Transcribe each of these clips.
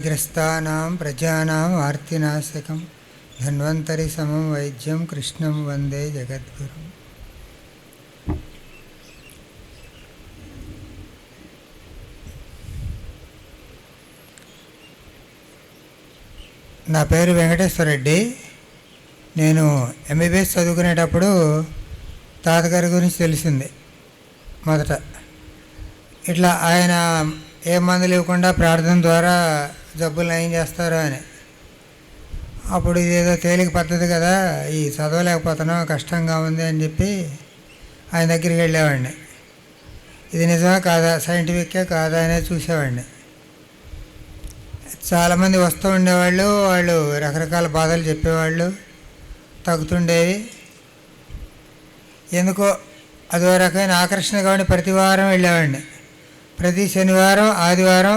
గ్రస్తానాం ప్రజానాం ఆర్తినాశకం ధన్వంతరి సమం వైద్యం కృష్ణం వందే జగద్గురుం. నా పేరు వెంకటేశ్వర రెడ్డి. నేను ఎంబీబీఎస్ చదువుకునేటప్పుడు తాతగారి గురించి తెలిసింది. మొదట ఇట్లా ఆయన ఏ మందులు ఇవ్వకుండా ప్రార్థన ద్వారా జబ్బులు నయం చేస్తారు అని. అప్పుడు ఇదేదో తేలిక పద్ధతి కదా, ఈ చదవలేకపోతున్నాం, కష్టంగా ఉంది అని చెప్పి ఆయన దగ్గరికి వెళ్ళేవాడిని. ఇది నిజమా కాదా, సైంటిఫిక్గా కాదా అనేది చూసేవాడిని. చాలామంది వస్తూ ఉండేవాళ్ళు, వాళ్ళు రకరకాల బాధలు చెప్పేవాళ్ళు, తగ్గుతుండేవి. ఎందుకో అదో రకమైన ఆకర్షణ కాబట్టి ప్రతి వారం వెళ్ళేవాడిని. ప్రతి శనివారం ఆదివారం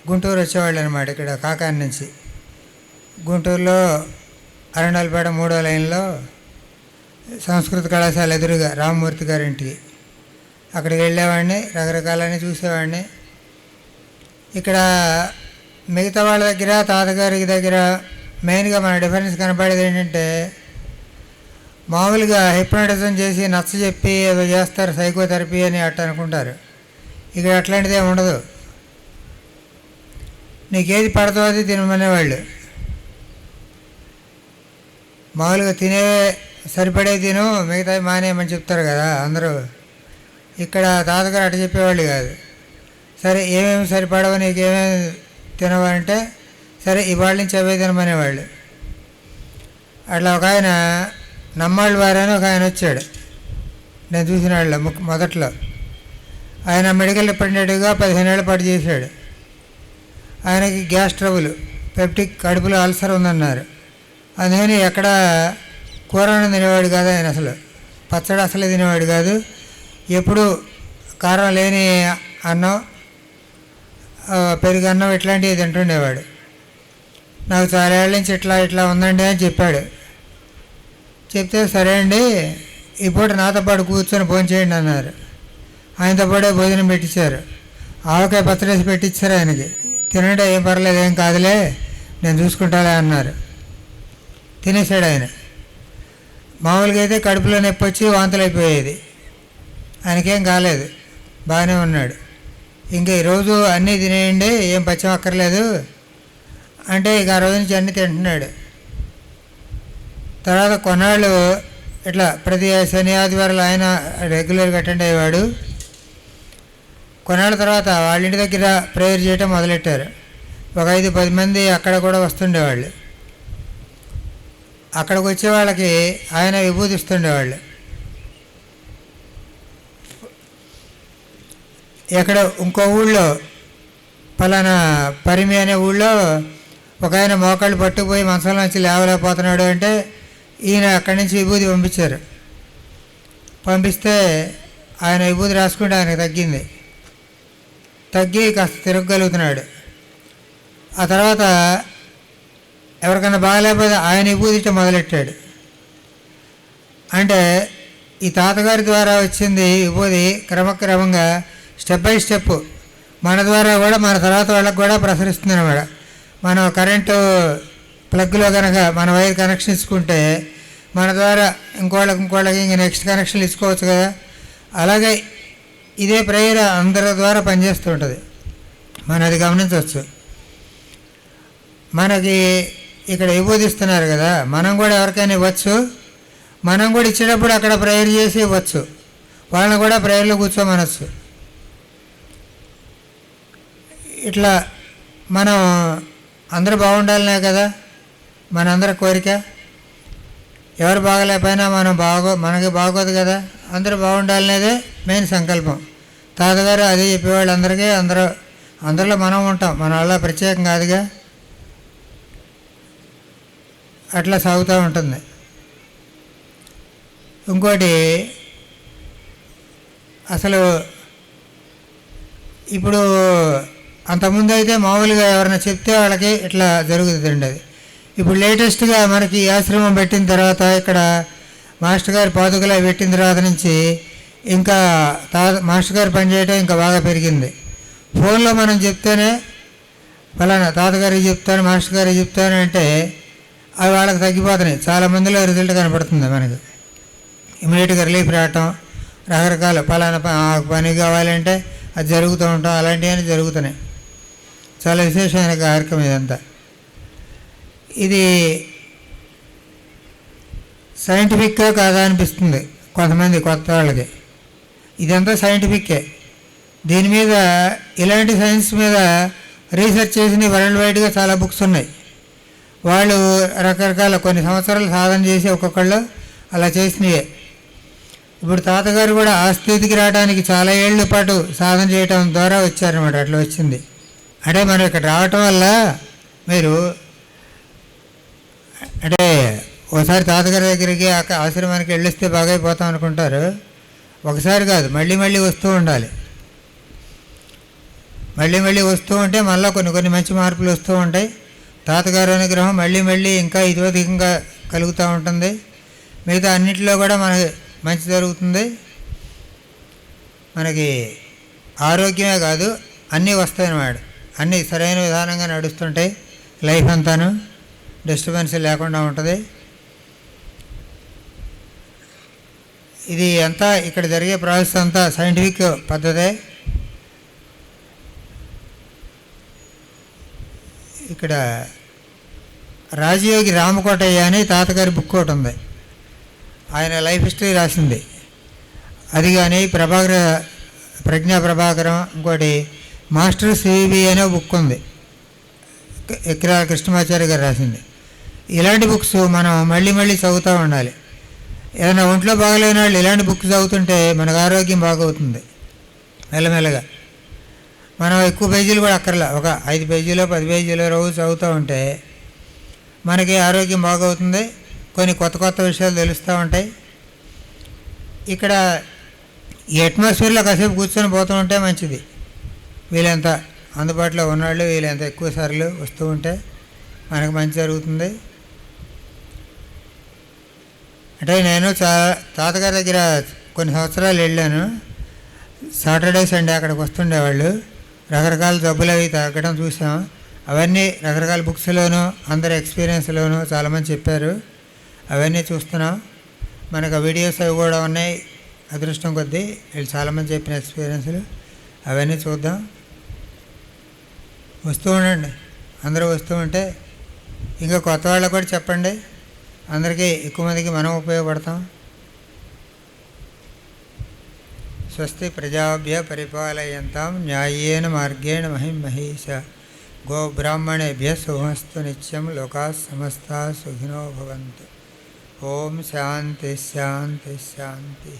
గుంటూరు వచ్చేవాళ్ళు అనమాట. ఇక్కడ కాకాని నుంచి గుంటూరులో అరణాలపేట 3వ లైన్లో సంస్కృత కళాశాల ఎదురుగా రామమూర్తి గారింటికి అక్కడికి వెళ్ళేవాడిని. రకరకాలని చూసేవాడిని. ఇక్కడ మిగతా వాళ్ళ దగ్గర తాతగారి దగ్గర మెయిన్గా మన డిఫరెన్స్ కనపడేది ఏంటంటే, మామూలుగా హిప్నోటిజం చేసి నచ్చ చెప్పి ఏదో చేస్తారు, సైకోథెరపీ అని అట్ట అనుకుంటారు. ఇక్కడ అట్లాంటిదే ఉండదు. నీకేది పడదో అది తినమనేవాళ్ళు. మామూలుగా తినే సరిపడే తిను, మిగతా మానేయమని చెప్తారు కదా అందరూ. ఇక్కడ తాతగారు అట్ట చెప్పేవాళ్ళు కాదు. సరే ఏమేమి సరిపడవు, నీకేమేమి తినవంటే సరే ఇవాళ నుంచి అవే తినమనేవాళ్ళు. అట్లా ఒక ఆయన నమ్మాళ్ళ వారని ఒక ఆయన వచ్చాడు, నేను చూసిన వాళ్ళు మొదట్లో. ఆయన మెడికల్ రిప్రజెంటేటివ్గా 15 ఏళ్ల పాటు చేశాడు. ఆయనకి గ్యాస్ ట్రబుల్, పెప్టిక్, కడుపులో అల్సర్ ఉందన్నారు. అందుకని ఎక్కడ కూరను తినేవాడు కాదు ఆయన. అసలు పచ్చడి అసలే తినేవాడు కాదు. ఎప్పుడు కారం లేని అన్నం, పెరుగు అన్నం ఇట్లాంటివి తింటుండేవాడు. నాకు చాలా ఏళ్ళ నుంచి ఇట్లా ఉందండి అని చెప్పాడు. చెప్తే సరే అండి, ఈ పూట నాతో పాటు కూర్చొని భోజనం చేయండి అన్నారు. ఆయనతో పాటే భోజనం పెట్టించారు. ఆవకాయ పచ్చడేసి పెట్టించారు ఆయనకి. తినండి, ఏం పర్లేదు, ఏం కాదులే, నేను చూసుకుంటాలే అన్నారు. తినేసాడు ఆయన. మామూలుగా అయితే కడుపులో నొప్పి వచ్చి వాంతులు అయిపోయేది. ఆయనకేం కాలేదు, బాగానే ఉన్నాడు. ఇంకా ఈరోజు అన్నీ తినేయండి, ఏం పచ్చం అక్కర్లేదు అంటే ఇక ఆ రోజు నుంచి అన్నీ తింటున్నాడు. తర్వాత కొన్నాళ్ళు ఇట్లా ప్రతి శని ఆదివారాలు ఆయన రెగ్యులర్గా అటెండ్ అయ్యేవాడు. కొన్నాళ్ళ తర్వాత వాళ్ళ ఇంటి దగ్గర ప్రేయర్ చేయటం మొదలెట్టారు. ఒక 5-10 మంది అక్కడ కూడా వస్తుండేవాళ్ళు. అక్కడికి వచ్చే వాళ్ళకి ఆయన విభూతిస్తుండేవాళ్ళు. ఎక్కడ ఇంకో ఊళ్ళో పలానా పరిమి అనే ఊళ్ళో ఒక ఆయన మోకాళ్ళు పట్టుకుపోయి మంచంలో నుంచి లేవలేకపోతున్నాడు అంటే ఈయన అక్కడి నుంచి విభూతి పంపించారు. పంపిస్తే ఆయన విభూతి రాసుకుంటే ఆయనకు తగ్గి కాస్త తిరగగలుగుతున్నాడు. ఆ తర్వాత ఎవరికైనా బాగాలేకపోతే ఆయన విభూతి మొదలెట్టాడు. అంటే ఈ తాతగారి ద్వారా వచ్చింది విభూతి క్రమక్రమంగా స్టెప్ బై స్టెప్ మన ద్వారా కూడా మన తర్వాత వాళ్ళకి కూడా ప్రసరిస్తుంది అన్నమాట. మనం కరెంటు ప్లగ్లో కనుక మన వైర్ కనెక్షన్ ఇచ్చుకుంటే మన ద్వారా ఇంకోళ్ళకి ఇంక నెక్స్ట్ కనెక్షన్లు ఇచ్చుకోవచ్చు కదా. అలాగే ఇదే ప్రేయర్ అందరి ద్వారా పనిచేస్తూ ఉంటుంది. మనం అది గమనించవచ్చు. మనకి ఇక్కడ విభూతిస్తున్నారు కదా, మనం కూడా ఎవరికైనా ఇవ్వచ్చు. మనం కూడా ఇచ్చేటప్పుడు అక్కడ ప్రేయర్ చేసి ఇవ్వచ్చు. వాళ్ళని కూడా ప్రేయర్లో కూర్చోమనొచ్చు. ఇట్లా మనం అందరూ బాగుండాలనే కదా మనందరి కోరిక. ఎవరు బాగలేకపోయినా మనకి బాగోదు కదా, అందరూ బాగుండాలనేదే మెయిన్ సంకల్పం. తాతగారు అదే చెప్పేవాళ్ళు అందరికీ. అందరిలో మనం ఉంటాం, మన వల్ల ప్రత్యేకం కాదుగా. అట్లా సాగుతూ ఉంటుంది. ఇంకోటి, అసలు ఇప్పుడు అంతకుముందు అయితే మామూలుగా ఎవరైనా చెప్తే వాళ్ళకి ఇట్లా జరుగుతుందండి. అది ఇప్పుడు లేటెస్ట్గా మనకి ఆశ్రమం పెట్టిన తర్వాత, ఇక్కడ మాస్టర్ గారి పాదుకలు పెట్టిన తర్వాత నుంచి ఇంకా మాస్టర్ గారు పనిచేయటం ఇంకా బాగా పెరిగింది. ఫోన్లో మనం చెప్తేనే ఫలానా తాతగారికి చెప్తాను, మాస్టర్ గారికి చెప్తాను అంటే అవి వాళ్ళకి తగ్గిపోతున్నాయి. చాలా మందిలో రిజల్ట్ కనపడుతుంది మనకి. ఇమీడియట్గా రిలీఫ్ రావటం, రకరకాల ఫలానా పని కావాలంటే అది జరుగుతూ ఉంటాం, అలాంటివన్నీ జరుగుతున్నాయి. చాలా విశేషమైన కార్యక్రమం ఇదంతా. ఇది సైంటిఫిక్గా కాదా అనిపిస్తుంది కొంతమంది కొత్త వాళ్ళకి. ఇదంతా సైంటిఫిక్కే. దీని మీద ఇలాంటి సైన్స్ మీద రీసెర్చ్ చేసిన వరల్డ్ వైడ్గా చాలా బుక్స్ ఉన్నాయి. వాళ్ళు రకరకాల కొన్ని సంవత్సరాలు సాధన చేసి ఒక్కొక్కళ్ళు అలా చేసినవే. ఇప్పుడు తాతగారు కూడా ఆ స్థితికి రావడానికి చాలా ఏళ్ళ పాటు సాధన చేయటం ద్వారా వచ్చారనమాట. అట్లా వచ్చింది. అంటే మనం ఇక్కడ రావటం వల్ల మీరు అంటే ఒకసారి తాతగారి దగ్గరికి ఆశ్రమానికి వెళ్ళిస్తే బాగైపోతాం అనుకుంటారు. ఒకసారి కాదు, మళ్ళీ మళ్ళీ వస్తూ ఉండాలి. మళ్ళీ మళ్ళీ వస్తూ ఉంటే మళ్ళీ కొన్ని మంచి మార్పులు వస్తూ ఉంటాయి. తాతగారు అనుగ్రహం మళ్ళీ మళ్ళీ ఇంకా ఇతోధికంగా కలుగుతూ ఉంటుంది. మిగతా అన్నింటిలో కూడా మనకి మంచి జరుగుతుంది. మనకి ఆరోగ్యమే కాదు, అన్నీ వస్తాయన్నమాట. అన్నీ సరైన విధానంగా నడుస్తుంటాయి. లైఫ్ అంతాను డిస్టర్బెన్స్ లేకుండా ఉంటుంది. ఇది అంతా ఇక్కడ జరిగే ప్రాసెస్ అంతా సైంటిఫిక్ పద్ధతే. ఇక్కడ రాజయోగి రామకోటయ్య అని తాతగారి బుక్ ఒకటి ఉంది. ఆయన లైఫ్ హిస్టరీ రాసింది అది. కానీ ప్రజ్ఞా ప్రభాకరం, ఇంకోటి మాస్టర్ సివి అనే బుక్ ఉంది, ఎక్కిరాల కృష్ణమాచార్య గారు రాసింది. ఇలాంటి బుక్స్ మనం మళ్ళీ మళ్ళీ చదువుతూ ఉండాలి. ఏదైనా ఒంట్లో బాగలేని వాళ్ళు ఇలాంటి బుక్స్ చదువుతుంటే మనకు ఆరోగ్యం బాగవుతుంది మెల్లమెల్లగా. మనం ఎక్కువ పేజీలు కూడా అక్కర్లా, ఒక 5 పేజీలో 10 పేజీలో రోజు చదువుతూ ఉంటే మనకి ఆరోగ్యం బాగవుతుంది. కొన్ని కొత్త విషయాలు తెలుస్తూ ఉంటాయి. ఇక్కడ ఈ అట్మాస్ఫియర్లో కాసేపు కూర్చొని పోతూ ఉంటే మంచిది. వీళ్ళంత అందుబాటులో ఉన్నాళ్ళు వీళ్ళంత ఎక్కువ సార్లు వస్తూ ఉంటే మనకు మంచి జరుగుతుంది. అంటే నేను తాతగారి దగ్గర కొన్ని సంవత్సరాలు వెళ్ళాను. సాటర్డే సండే అక్కడికి వస్తుండేవాళ్ళు. రకరకాల జబ్బులు అవి తగ్గడం చూసాం. అవన్నీ రకరకాల బుక్స్లోనూ అందరి ఎక్స్పీరియన్స్లోనూ చాలామంది చెప్పారు. అవన్నీ చూస్తున్నాం. మనకు వీడియోస్ అవి కూడా ఉన్నాయి. అదృష్టం కొద్దీ వీళ్ళు చాలామంది చెప్పిన ఎక్స్పీరియన్స్లు అవన్నీ చూద్దాం. వస్తూ ఉండండి, అందరూ వస్తూ ఉంటే ఇంకా కొత్త వాళ్ళకు కూడా చెప్పండి. అందరికీ ఎక్కువ మందికి మనం ఉపయోగపడతాం. స్వస్తి ప్రజాభ్య పరిపాలయంతాం న్యాయేన మార్గేణ మహిం మహేశ. గోబ్రాహ్మణేభ్య శుభమస్తు నిత్యం. లోకా సమస్తా సుఖినో భవంతు. ఓం శాంతి శాంతి శాంతి.